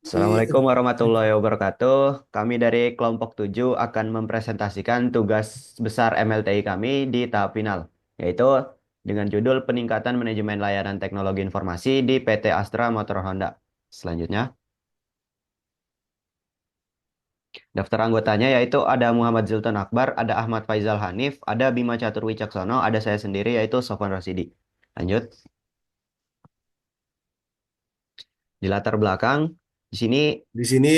Assalamualaikum warahmatullahi wabarakatuh. Kami dari kelompok 7 akan mempresentasikan tugas besar MLTI kami di tahap final, yaitu dengan judul Peningkatan Manajemen Layanan Teknologi Informasi di PT Astra Motor Honda. Selanjutnya, daftar anggotanya yaitu ada Muhammad Zultan Akbar, ada Ahmad Faizal Hanif, ada Bima Catur Wicaksono, ada saya sendiri yaitu Sofwan Rasidi. Lanjut, di latar belakang, di sini Di sini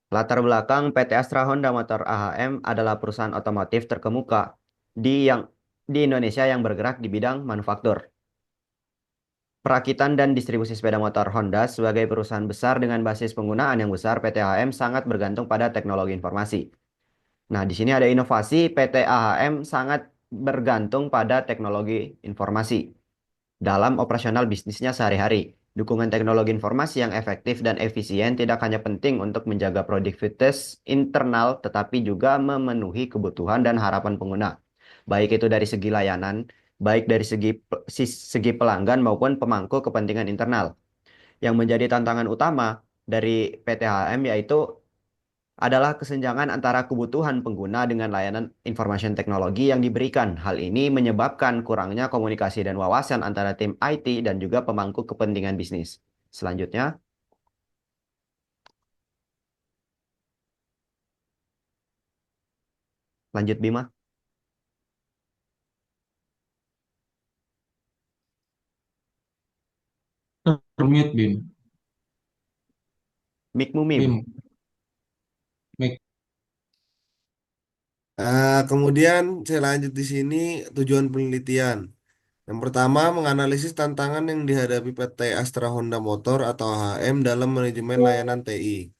latar belakang PT Astra Honda Motor AHM adalah perusahaan otomotif terkemuka di Indonesia yang bergerak di bidang manufaktur, perakitan dan distribusi sepeda motor Honda sebagai perusahaan besar dengan basis penggunaan yang besar. PT AHM sangat bergantung pada teknologi informasi. Nah, di sini ada inovasi. PT AHM sangat bergantung pada teknologi informasi dalam operasional bisnisnya sehari-hari. Dukungan teknologi informasi yang efektif dan efisien tidak hanya penting untuk menjaga produktivitas internal, tetapi juga memenuhi kebutuhan dan harapan pengguna. Baik itu dari segi layanan, baik dari segi pelanggan maupun pemangku kepentingan internal. Yang menjadi tantangan utama dari PT HM yaitu adalah kesenjangan antara kebutuhan pengguna dengan layanan information teknologi yang diberikan. Hal ini menyebabkan kurangnya komunikasi dan wawasan antara tim IT dan juga pemangku kepentingan bisnis. Selanjutnya, lanjut Bima. Termute Bim. Mikmu Mim. Bim. Mic. kemudian saya lanjut di sini tujuan penelitian. Yang pertama, menganalisis tantangan yang dihadapi PT Astra Honda Motor atau AHM dalam manajemen layanan TI.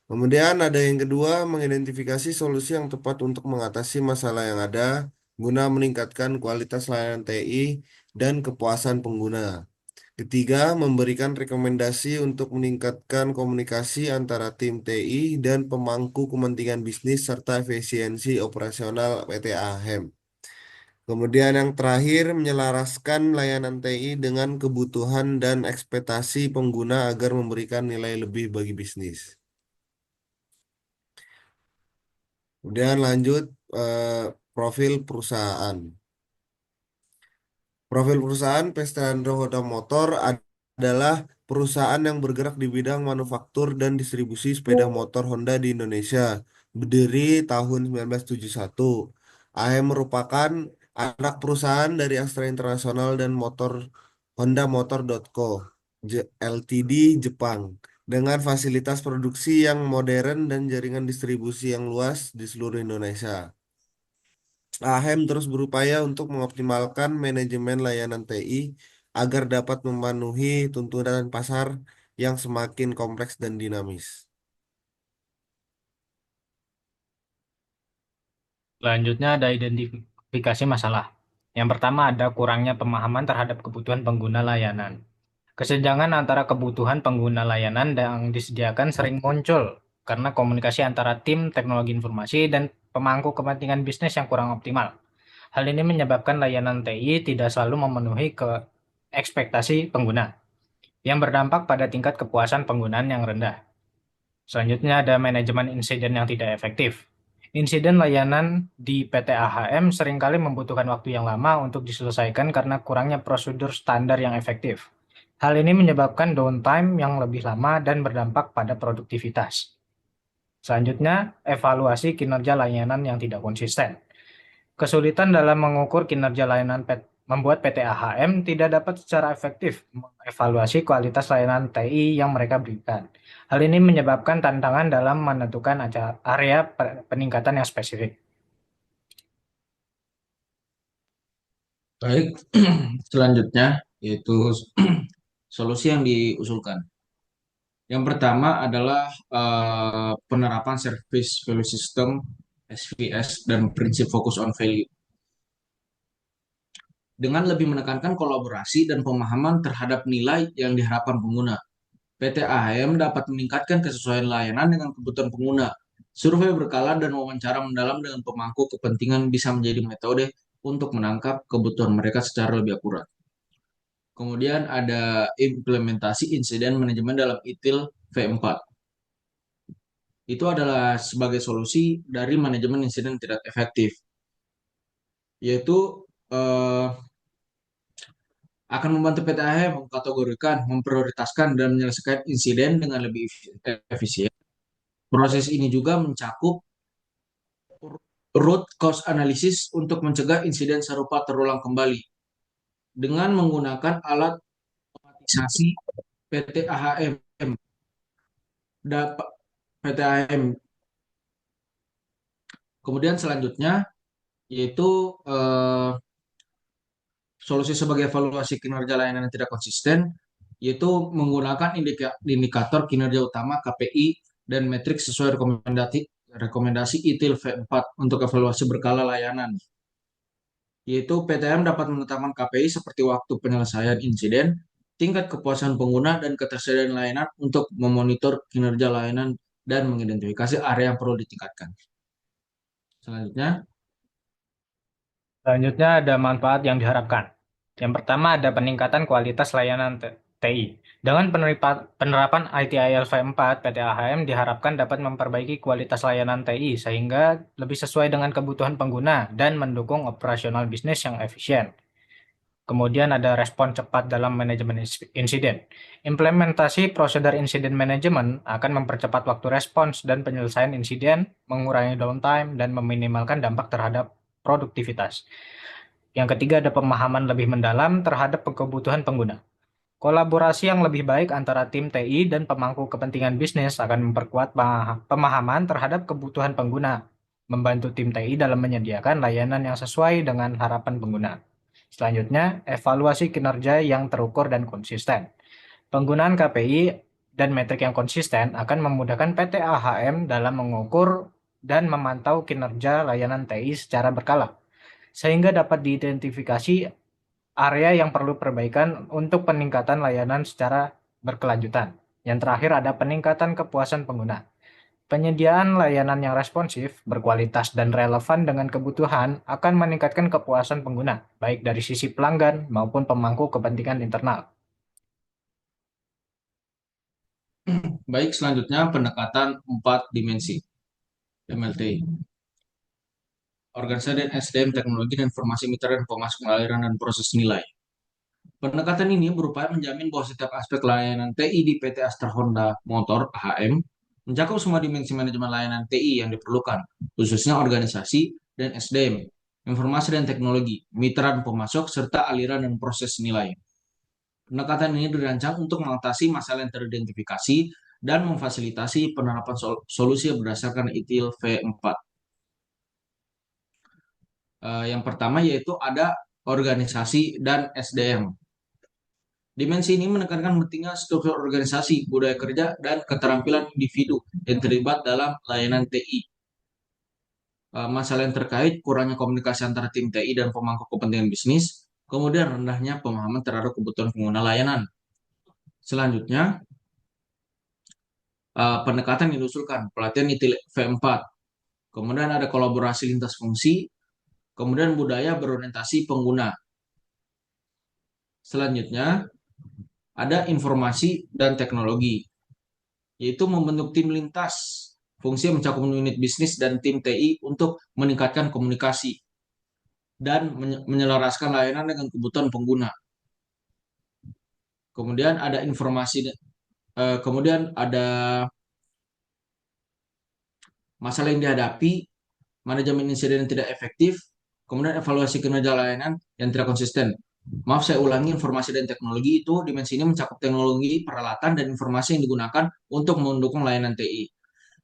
Kemudian ada yang kedua, mengidentifikasi solusi yang tepat untuk mengatasi masalah yang ada guna meningkatkan kualitas layanan TI dan kepuasan pengguna. Ketiga, memberikan rekomendasi untuk meningkatkan komunikasi antara tim TI dan pemangku kepentingan bisnis serta efisiensi operasional PT AHEM. Kemudian yang terakhir, menyelaraskan layanan TI dengan kebutuhan dan ekspektasi pengguna agar memberikan nilai lebih bagi bisnis. Kemudian lanjut eh, profil perusahaan. Profil perusahaan Pestandro Honda Motor adalah perusahaan yang bergerak di bidang manufaktur dan distribusi sepeda motor Honda di Indonesia. Berdiri tahun 1971. AM merupakan anak perusahaan dari Astra International dan Honda Motor.co Ltd Jepang dengan fasilitas produksi yang modern dan jaringan distribusi yang luas di seluruh Indonesia. AHEM terus berupaya untuk mengoptimalkan manajemen layanan TI agar dapat memenuhi tuntutan pasar yang semakin kompleks dan dinamis. Selanjutnya ada identifikasi masalah. Yang pertama ada kurangnya pemahaman terhadap kebutuhan pengguna layanan. Kesenjangan antara kebutuhan pengguna layanan yang disediakan sering muncul karena komunikasi antara tim teknologi informasi dan pemangku kepentingan bisnis yang kurang optimal. Hal ini menyebabkan layanan TI tidak selalu memenuhi ekspektasi pengguna, yang berdampak pada tingkat kepuasan penggunaan yang rendah. Selanjutnya ada manajemen insiden yang tidak efektif. Insiden layanan di PT AHM seringkali membutuhkan waktu yang lama untuk diselesaikan karena kurangnya prosedur standar yang efektif. Hal ini menyebabkan downtime yang lebih lama dan berdampak pada produktivitas. Selanjutnya, evaluasi kinerja layanan yang tidak konsisten. Kesulitan dalam mengukur kinerja layanan membuat PT AHM tidak dapat secara efektif mengevaluasi kualitas layanan TI yang mereka berikan. Hal ini menyebabkan tantangan dalam menentukan area peningkatan yang spesifik. Baik, selanjutnya yaitu solusi yang diusulkan. Yang pertama adalah penerapan Service Value System (SVS) dan prinsip Focus on Value. Dengan lebih menekankan kolaborasi dan pemahaman terhadap nilai yang diharapkan pengguna, PT AHM dapat meningkatkan kesesuaian layanan dengan kebutuhan pengguna. Survei berkala dan wawancara mendalam dengan pemangku kepentingan bisa menjadi metode untuk menangkap kebutuhan mereka secara lebih akurat. Kemudian ada implementasi insiden manajemen dalam ITIL V4. Itu adalah sebagai solusi dari manajemen insiden tidak efektif, yaitu eh, akan membantu PTAH mengkategorikan, memprioritaskan, dan menyelesaikan insiden dengan lebih efisien. Proses ini juga mencakup root cause analysis untuk mencegah insiden serupa terulang kembali dengan menggunakan alat otomatisasi PTAHM. PTAHM. Kemudian selanjutnya yaitu solusi sebagai evaluasi kinerja layanan yang tidak konsisten, yaitu menggunakan indikator kinerja utama KPI dan metrik sesuai rekomendasi ITIL V4 untuk evaluasi berkala layanan. Yaitu PTM dapat menetapkan KPI seperti waktu penyelesaian insiden, tingkat kepuasan pengguna, dan ketersediaan layanan untuk memonitor kinerja layanan dan mengidentifikasi area yang perlu ditingkatkan. Selanjutnya, Selanjutnya ada manfaat yang diharapkan. Yang pertama ada peningkatan kualitas layanan TI. Dengan penerapan ITIL V4, PT AHM diharapkan dapat memperbaiki kualitas layanan TI sehingga lebih sesuai dengan kebutuhan pengguna dan mendukung operasional bisnis yang efisien. Kemudian ada respon cepat dalam manajemen insiden. Implementasi prosedur insiden manajemen akan mempercepat waktu respons dan penyelesaian insiden, mengurangi downtime, dan meminimalkan dampak terhadap produktivitas. Yang ketiga ada pemahaman lebih mendalam terhadap kebutuhan pengguna. Kolaborasi yang lebih baik antara tim TI dan pemangku kepentingan bisnis akan memperkuat pemahaman terhadap kebutuhan pengguna, membantu tim TI dalam menyediakan layanan yang sesuai dengan harapan pengguna. Selanjutnya, evaluasi kinerja yang terukur dan konsisten. Penggunaan KPI dan metrik yang konsisten akan memudahkan PT AHM dalam mengukur dan memantau kinerja layanan TI secara berkala, sehingga dapat diidentifikasi area yang perlu perbaikan untuk peningkatan layanan secara berkelanjutan. Yang terakhir ada peningkatan kepuasan pengguna. Penyediaan layanan yang responsif, berkualitas, dan relevan dengan kebutuhan akan meningkatkan kepuasan pengguna, baik dari sisi pelanggan maupun pemangku kepentingan internal. baik selanjutnya pendekatan 4 dimensi MLTI. Organisasi dan SDM teknologi dan informasi mitra dan pemasok aliran dan proses nilai. Pendekatan ini berupaya menjamin bahwa setiap aspek layanan TI di PT Astra Honda Motor (AHM) mencakup semua dimensi manajemen layanan TI yang diperlukan, khususnya organisasi dan SDM, informasi dan teknologi, mitra dan pemasok, serta aliran dan proses nilai. Pendekatan ini dirancang untuk mengatasi masalah yang teridentifikasi dan memfasilitasi penerapan solusi berdasarkan ITIL V4. Yang pertama yaitu ada organisasi dan SDM. Dimensi ini menekankan pentingnya struktur organisasi, budaya kerja, dan keterampilan individu yang terlibat dalam layanan TI. Masalah yang terkait kurangnya komunikasi antara tim TI dan pemangku kepentingan bisnis, kemudian rendahnya pemahaman terhadap kebutuhan pengguna layanan. Selanjutnya, pendekatan yang diusulkan, pelatihan ITIL V4, kemudian ada kolaborasi lintas fungsi, kemudian budaya berorientasi pengguna. Selanjutnya, ada informasi dan teknologi, yaitu membentuk tim lintas fungsi yang mencakup unit bisnis dan tim TI untuk meningkatkan komunikasi dan menyelaraskan layanan dengan kebutuhan pengguna. Kemudian ada kemudian ada masalah yang dihadapi, manajemen insiden yang tidak efektif, kemudian evaluasi kinerja layanan yang tidak konsisten. Maaf, saya ulangi, informasi dan teknologi itu dimensi ini mencakup teknologi, peralatan, dan informasi yang digunakan untuk mendukung layanan TI.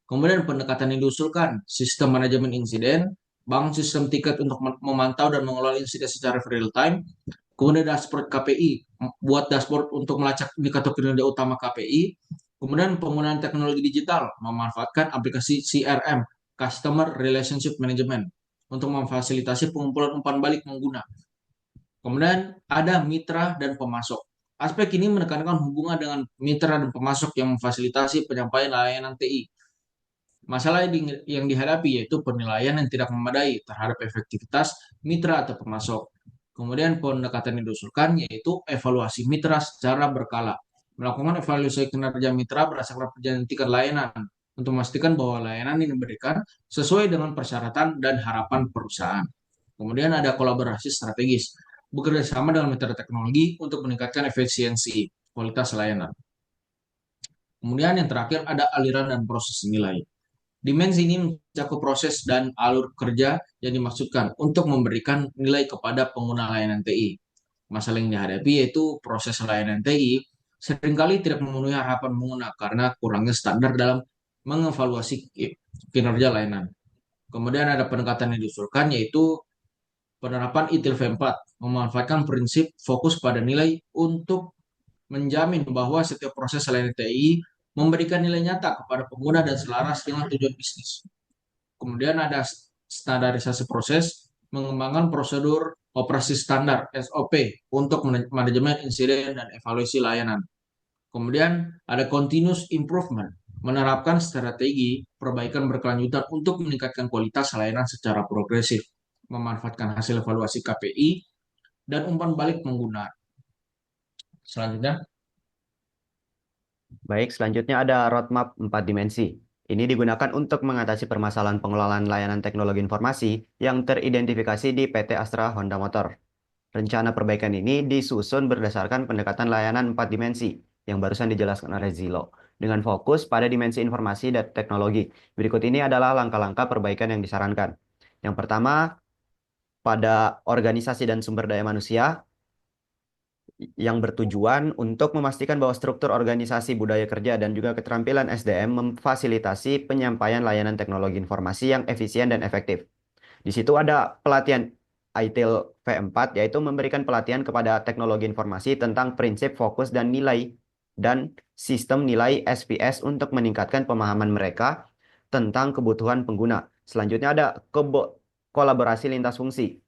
Kemudian pendekatan yang diusulkan, sistem manajemen insiden, bangun sistem tiket untuk memantau dan mengelola insiden secara real time, kemudian dashboard KPI, buat dashboard untuk melacak indikator kinerja utama KPI, kemudian penggunaan teknologi digital, memanfaatkan aplikasi CRM, Customer Relationship Management, untuk memfasilitasi pengumpulan umpan balik pengguna. Kemudian ada mitra dan pemasok. Aspek ini menekankan hubungan dengan mitra dan pemasok yang memfasilitasi penyampaian layanan TI. Masalah yang dihadapi yaitu penilaian yang tidak memadai terhadap efektivitas mitra atau pemasok. Kemudian pendekatan yang diusulkan yaitu evaluasi mitra secara berkala, melakukan evaluasi kinerja mitra berdasarkan perjanjian tingkat layanan untuk memastikan bahwa layanan yang diberikan sesuai dengan persyaratan dan harapan perusahaan. Kemudian ada kolaborasi strategis, bekerja sama dengan mitra teknologi untuk meningkatkan efisiensi kualitas layanan. Kemudian yang terakhir ada aliran dan proses nilai. Dimensi ini mencakup proses dan alur kerja yang dimaksudkan untuk memberikan nilai kepada pengguna layanan TI. Masalah yang dihadapi yaitu proses layanan TI seringkali tidak memenuhi harapan pengguna karena kurangnya standar dalam mengevaluasi kinerja layanan. Kemudian ada pendekatan yang diusulkan yaitu penerapan ITIL V4, memanfaatkan prinsip fokus pada nilai untuk menjamin bahwa setiap proses layanan TI memberikan nilai nyata kepada pengguna dan selaras dengan tujuan bisnis. Kemudian ada standarisasi proses, mengembangkan prosedur operasi standar SOP untuk manajemen insiden dan evaluasi layanan. Kemudian ada continuous improvement, menerapkan strategi perbaikan berkelanjutan untuk meningkatkan kualitas layanan secara progresif, memanfaatkan hasil evaluasi KPI dan umpan balik pengguna. Selanjutnya, Baik, selanjutnya ada roadmap 4 dimensi. Ini digunakan untuk mengatasi permasalahan pengelolaan layanan teknologi informasi yang teridentifikasi di PT Astra Honda Motor. Rencana perbaikan ini disusun berdasarkan pendekatan layanan 4 dimensi yang barusan dijelaskan oleh Zilo, dengan fokus pada dimensi informasi dan teknologi. Berikut ini adalah langkah-langkah perbaikan yang disarankan. Yang pertama, pada organisasi dan sumber daya manusia, yang bertujuan untuk memastikan bahwa struktur organisasi, budaya kerja, dan juga keterampilan SDM memfasilitasi penyampaian layanan teknologi informasi yang efisien dan efektif. Di situ ada pelatihan ITIL V4, yaitu memberikan pelatihan kepada teknologi informasi tentang prinsip, fokus, dan nilai, dan sistem nilai SPS untuk meningkatkan pemahaman mereka tentang kebutuhan pengguna. Selanjutnya ada kolaborasi lintas fungsi.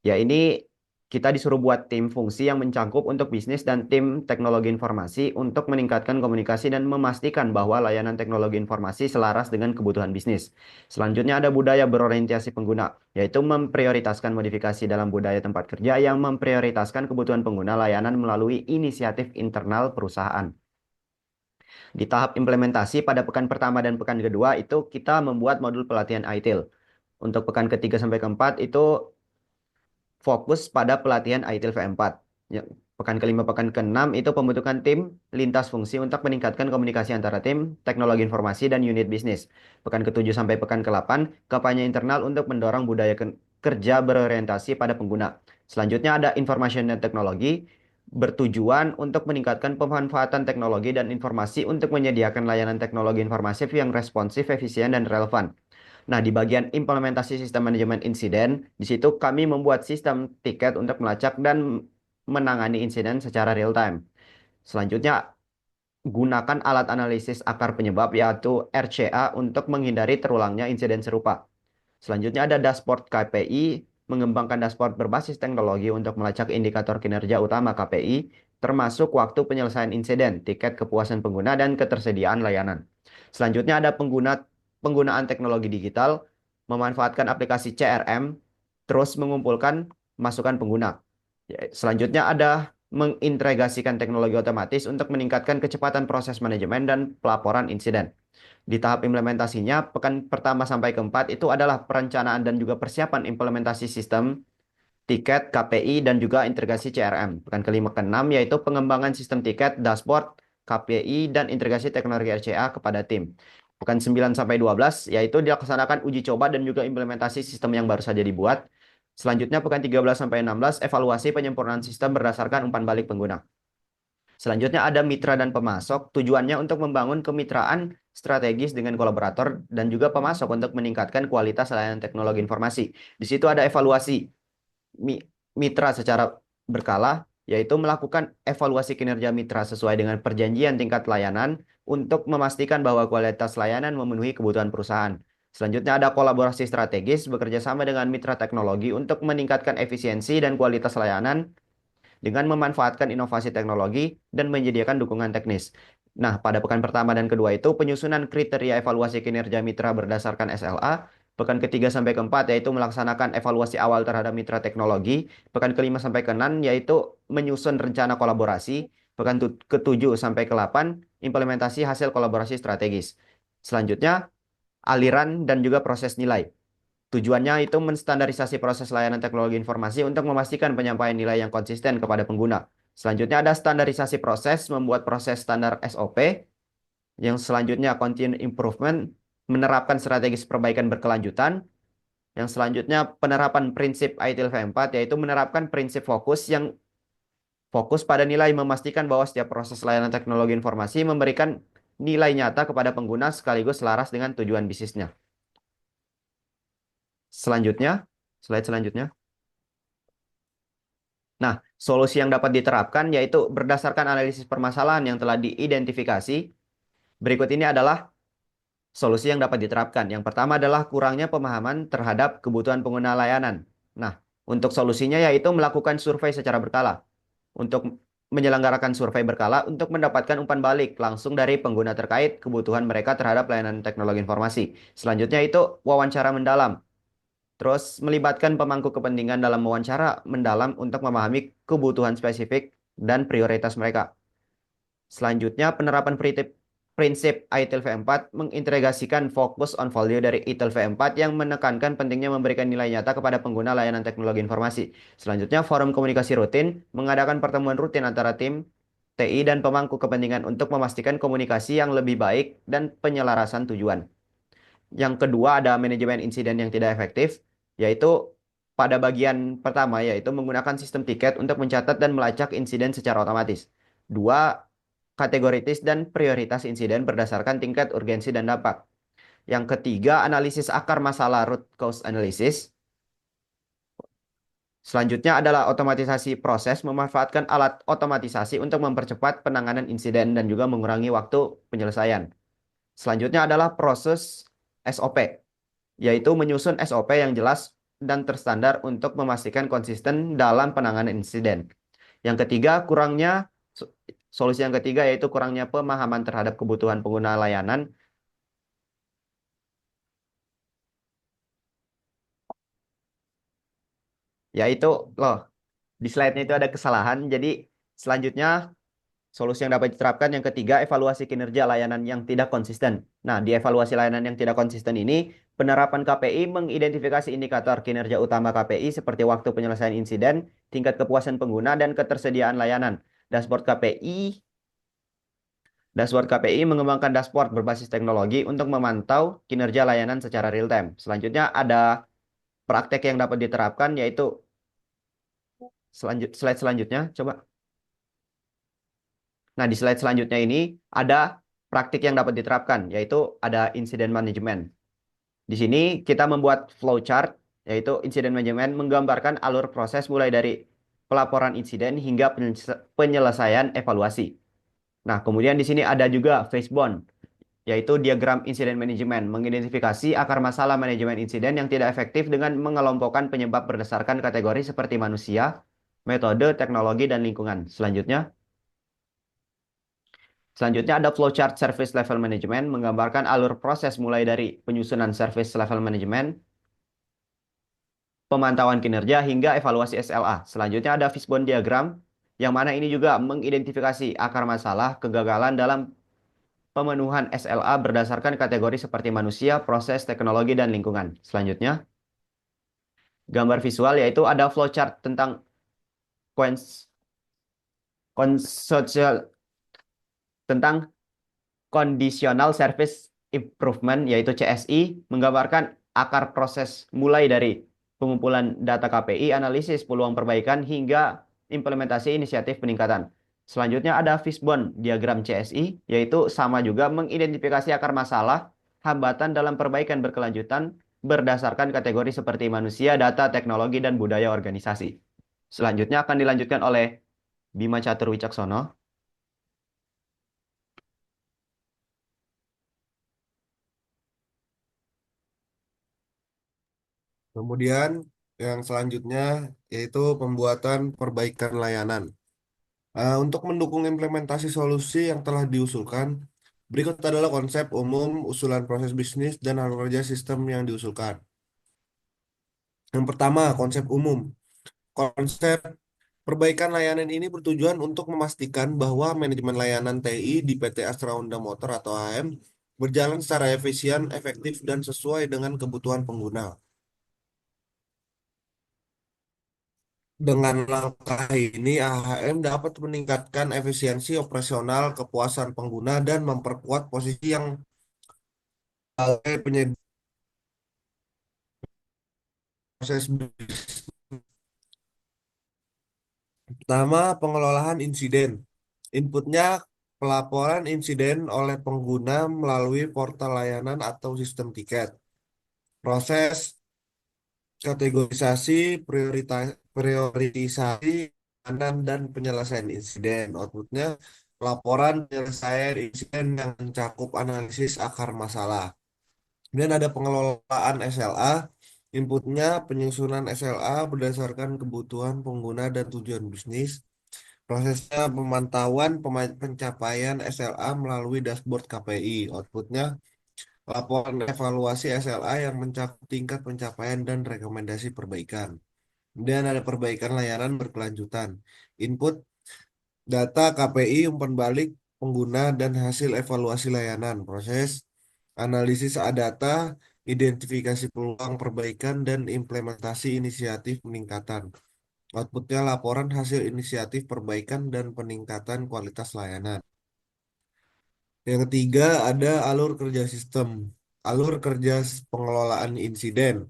Ya, ini kita disuruh buat tim fungsi yang mencakup untuk bisnis dan tim teknologi informasi untuk meningkatkan komunikasi dan memastikan bahwa layanan teknologi informasi selaras dengan kebutuhan bisnis. Selanjutnya ada budaya berorientasi pengguna, yaitu memprioritaskan modifikasi dalam budaya tempat kerja yang memprioritaskan kebutuhan pengguna layanan melalui inisiatif internal perusahaan. Di tahap implementasi pada pekan pertama dan pekan kedua itu kita membuat modul pelatihan ITIL. Untuk pekan ketiga sampai keempat itu fokus pada pelatihan ITIL V4. Ya, pekan kelima, pekan keenam itu pembentukan tim lintas fungsi untuk meningkatkan komunikasi antara tim, teknologi informasi, dan unit bisnis. Pekan ketujuh sampai pekan ke-8, kampanye internal untuk mendorong budaya kerja berorientasi pada pengguna. Selanjutnya ada information dan teknologi, bertujuan untuk meningkatkan pemanfaatan teknologi dan informasi untuk menyediakan layanan teknologi informasi yang responsif, efisien, dan relevan. Nah, di bagian implementasi sistem manajemen insiden, di situ kami membuat sistem tiket untuk melacak dan menangani insiden secara real time. Selanjutnya, gunakan alat analisis akar penyebab yaitu RCA untuk menghindari terulangnya insiden serupa. Selanjutnya ada dashboard KPI, mengembangkan dashboard berbasis teknologi untuk melacak indikator kinerja utama KPI, termasuk waktu penyelesaian insiden, tiket kepuasan pengguna, dan ketersediaan layanan. Selanjutnya ada penggunaan teknologi digital, memanfaatkan aplikasi CRM, terus mengumpulkan masukan pengguna. Selanjutnya ada mengintegrasikan teknologi otomatis untuk meningkatkan kecepatan proses manajemen dan pelaporan insiden. Di tahap implementasinya, pekan pertama sampai keempat itu adalah perencanaan dan juga persiapan implementasi sistem, tiket, KPI, dan juga integrasi CRM. Pekan kelima keenam yaitu pengembangan sistem tiket, dashboard, KPI, dan integrasi teknologi RCA kepada tim. Pekan 9 sampai 12 yaitu dilaksanakan uji coba dan juga implementasi sistem yang baru saja dibuat. Selanjutnya pekan 13 sampai 16 evaluasi penyempurnaan sistem berdasarkan umpan balik pengguna. Selanjutnya ada mitra dan pemasok, tujuannya untuk membangun kemitraan strategis dengan kolaborator dan juga pemasok untuk meningkatkan kualitas layanan teknologi informasi. Di situ ada evaluasi mitra secara berkala, yaitu melakukan evaluasi kinerja mitra sesuai dengan perjanjian tingkat layanan untuk memastikan bahwa kualitas layanan memenuhi kebutuhan perusahaan. Selanjutnya ada kolaborasi strategis bekerja sama dengan mitra teknologi untuk meningkatkan efisiensi dan kualitas layanan dengan memanfaatkan inovasi teknologi dan menyediakan dukungan teknis. Nah, pada pekan pertama dan kedua itu penyusunan kriteria evaluasi kinerja mitra berdasarkan SLA. Pekan ketiga sampai keempat yaitu melaksanakan evaluasi awal terhadap mitra teknologi. Pekan kelima sampai keenam yaitu menyusun rencana kolaborasi. Pekan ke-7 sampai ke-8, implementasi hasil kolaborasi strategis. Selanjutnya, aliran dan juga proses nilai. Tujuannya itu menstandarisasi proses layanan teknologi informasi untuk memastikan penyampaian nilai yang konsisten kepada pengguna. Selanjutnya ada standarisasi proses, membuat proses standar SOP. Yang selanjutnya continuous improvement, menerapkan strategis perbaikan berkelanjutan. Yang selanjutnya penerapan prinsip ITIL V4, yaitu menerapkan prinsip fokus yang fokus pada nilai, memastikan bahwa setiap proses layanan teknologi informasi memberikan nilai nyata kepada pengguna sekaligus selaras dengan tujuan bisnisnya. Selanjutnya, slide selanjutnya. Nah, solusi yang dapat diterapkan yaitu berdasarkan analisis permasalahan yang telah diidentifikasi. Berikut ini adalah solusi yang dapat diterapkan. Yang pertama adalah kurangnya pemahaman terhadap kebutuhan pengguna layanan. Nah, untuk solusinya yaitu melakukan survei secara berkala. Untuk menyelenggarakan survei berkala untuk mendapatkan umpan balik langsung dari pengguna terkait kebutuhan mereka terhadap layanan teknologi informasi. Selanjutnya itu wawancara mendalam. Terus melibatkan pemangku kepentingan dalam wawancara mendalam untuk memahami kebutuhan spesifik dan prioritas mereka. Selanjutnya penerapan prinsip ITIL V4 mengintegrasikan fokus on value dari ITIL V4 yang menekankan pentingnya memberikan nilai nyata kepada pengguna layanan teknologi informasi. Selanjutnya forum komunikasi rutin mengadakan pertemuan rutin antara tim TI dan pemangku kepentingan untuk memastikan komunikasi yang lebih baik dan penyelarasan tujuan. Yang kedua ada manajemen insiden yang tidak efektif, yaitu pada bagian pertama yaitu menggunakan sistem tiket untuk mencatat dan melacak insiden secara otomatis. Dua, kategoritis dan prioritas insiden berdasarkan tingkat urgensi dan dampak. Yang ketiga, analisis akar masalah root cause analysis. Selanjutnya adalah otomatisasi proses, memanfaatkan alat otomatisasi untuk mempercepat penanganan insiden dan juga mengurangi waktu penyelesaian. Selanjutnya adalah proses SOP, yaitu menyusun SOP yang jelas dan terstandar untuk memastikan konsisten dalam penanganan insiden. Yang ketiga, solusi yang ketiga yaitu kurangnya pemahaman terhadap kebutuhan pengguna layanan, yaitu loh, di slide-nya itu ada kesalahan. Jadi selanjutnya solusi yang dapat diterapkan yang ketiga, evaluasi kinerja layanan yang tidak konsisten. Nah, di evaluasi layanan yang tidak konsisten ini, penerapan KPI mengidentifikasi indikator kinerja utama KPI seperti waktu penyelesaian insiden, tingkat kepuasan pengguna, dan ketersediaan layanan. Dashboard KPI Dashboard KPI mengembangkan dashboard berbasis teknologi untuk memantau kinerja layanan secara real time. Selanjutnya ada praktek yang dapat diterapkan yaitu slide selanjutnya, coba. Nah, di slide selanjutnya ini ada praktik yang dapat diterapkan, yaitu ada incident management. Di sini kita membuat flowchart, yaitu incident management menggambarkan alur proses mulai dari pelaporan insiden hingga penyelesaian evaluasi. Nah, kemudian di sini ada juga Fishbone, yaitu diagram incident management, mengidentifikasi akar masalah manajemen insiden yang tidak efektif dengan mengelompokkan penyebab berdasarkan kategori seperti manusia, metode, teknologi, dan lingkungan. Selanjutnya ada flowchart service level management, menggambarkan alur proses mulai dari penyusunan service level management, pemantauan kinerja, hingga evaluasi SLA. Selanjutnya ada fishbone diagram, yang mana ini juga mengidentifikasi akar masalah kegagalan dalam pemenuhan SLA berdasarkan kategori seperti manusia, proses, teknologi, dan lingkungan. Selanjutnya, gambar visual yaitu ada flowchart tentang konsosial tentang Conditional Service Improvement yaitu CSI menggambarkan akar proses mulai dari pengumpulan data KPI, analisis peluang perbaikan hingga implementasi inisiatif peningkatan. Selanjutnya ada fishbone diagram CSI yaitu sama juga mengidentifikasi akar masalah, hambatan dalam perbaikan berkelanjutan berdasarkan kategori seperti manusia, data, teknologi, dan budaya organisasi. Selanjutnya akan dilanjutkan oleh Bima Catur Wicaksono. Kemudian yang selanjutnya yaitu pembuatan perbaikan layanan. Untuk mendukung implementasi solusi yang telah diusulkan, berikut adalah konsep umum, usulan proses bisnis, dan alur kerja sistem yang diusulkan. Yang pertama, konsep umum. Konsep Perbaikan layanan ini bertujuan untuk memastikan bahwa manajemen layanan TI di PT Astra Honda Motor atau AHM berjalan secara efisien, efektif, dan sesuai dengan kebutuhan pengguna. Dengan langkah ini, AHM dapat meningkatkan efisiensi operasional, kepuasan pengguna, dan memperkuat posisi yang sebagai penyedia proses bisnis. Pertama, pengelolaan insiden. Inputnya pelaporan insiden oleh pengguna melalui portal layanan atau sistem tiket. Proses kategorisasi, prioritisasi, penanganan, dan penyelesaian insiden. Outputnya laporan penyelesaian insiden yang mencakup analisis akar masalah. Kemudian ada pengelolaan SLA. Inputnya penyusunan SLA berdasarkan kebutuhan pengguna dan tujuan bisnis. Prosesnya pemantauan pencapaian SLA melalui dashboard KPI. Outputnya laporan evaluasi SLA yang mencakup tingkat pencapaian dan rekomendasi perbaikan. Dan ada perbaikan layanan berkelanjutan. Input data KPI, umpan balik pengguna, dan hasil evaluasi layanan. Proses analisis data, identifikasi peluang perbaikan, dan implementasi inisiatif peningkatan. Outputnya laporan hasil inisiatif perbaikan dan peningkatan kualitas layanan. Yang ketiga ada alur kerja sistem. Alur kerja pengelolaan insiden.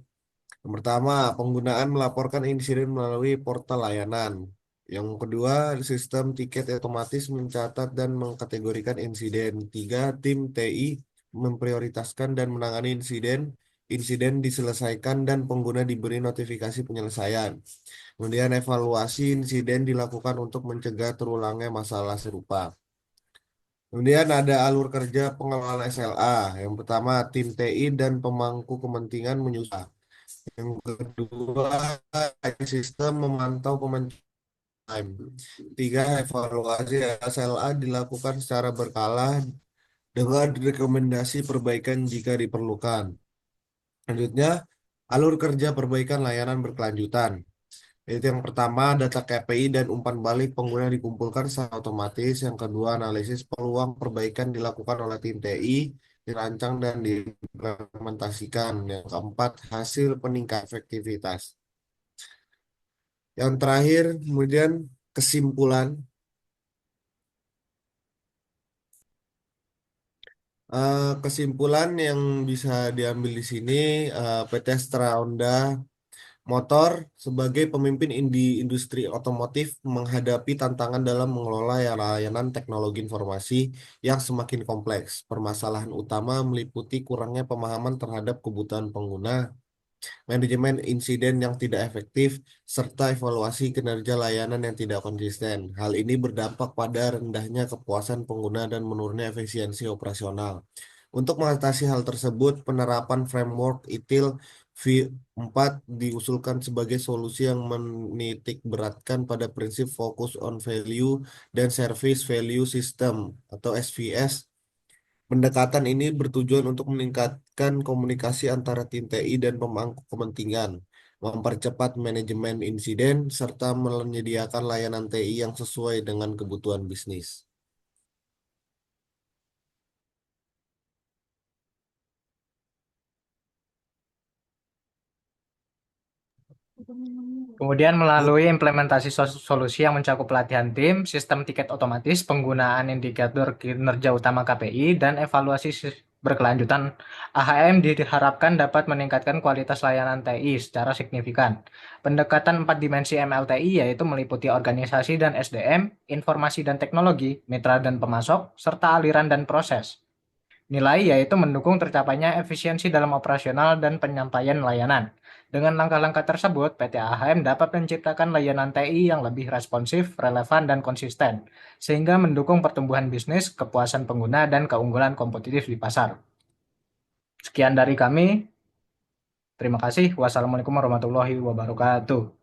Yang pertama, penggunaan melaporkan insiden melalui portal layanan. Yang kedua, sistem tiket otomatis mencatat dan mengkategorikan insiden. Tiga, tim TI memprioritaskan dan menangani insiden. Insiden diselesaikan dan pengguna diberi notifikasi penyelesaian. Kemudian evaluasi insiden dilakukan untuk mencegah terulangnya masalah serupa. Kemudian ada alur kerja pengelolaan SLA. Yang pertama, tim TI dan pemangku kepentingan menyusun. Yang kedua, sistem memantau pemencapaian. Tiga, evaluasi SLA dilakukan secara berkala dengan rekomendasi perbaikan jika diperlukan. Selanjutnya, alur kerja perbaikan layanan berkelanjutan. Yaitu yang pertama, data KPI dan umpan balik pengguna dikumpulkan secara otomatis. Yang kedua, analisis peluang perbaikan dilakukan oleh tim TI, dirancang dan diimplementasikan. Yang keempat, hasil peningkatan efektivitas. Yang terakhir, kemudian kesimpulan. Kesimpulan yang bisa diambil di sini, PT Astra Honda Motor sebagai pemimpin di industri otomotif menghadapi tantangan dalam mengelola layanan teknologi informasi yang semakin kompleks. Permasalahan utama meliputi kurangnya pemahaman terhadap kebutuhan pengguna, manajemen insiden yang tidak efektif, serta evaluasi kinerja layanan yang tidak konsisten. Hal ini berdampak pada rendahnya kepuasan pengguna dan menurunnya efisiensi operasional. Untuk mengatasi hal tersebut, penerapan framework ITIL V4 diusulkan sebagai solusi yang menitik beratkan pada prinsip focus on value dan service value system atau SVS. Pendekatan ini bertujuan untuk meningkatkan komunikasi antara tim TI dan pemangku kepentingan, mempercepat manajemen insiden, serta menyediakan layanan TI yang sesuai dengan kebutuhan bisnis. Kemudian melalui implementasi solusi yang mencakup pelatihan tim, sistem tiket otomatis, penggunaan indikator kinerja utama KPI, dan evaluasi berkelanjutan, AHM diharapkan dapat meningkatkan kualitas layanan TI secara signifikan. Pendekatan 4 dimensi MLTI yaitu meliputi organisasi dan SDM, informasi dan teknologi, mitra dan pemasok, serta aliran dan proses. Nilai yaitu mendukung tercapainya efisiensi dalam operasional dan penyampaian layanan. Dengan langkah-langkah tersebut, PT AHM dapat menciptakan layanan TI yang lebih responsif, relevan, dan konsisten, sehingga mendukung pertumbuhan bisnis, kepuasan pengguna, dan keunggulan kompetitif di pasar. Sekian dari kami. Terima kasih. Wassalamualaikum warahmatullahi wabarakatuh.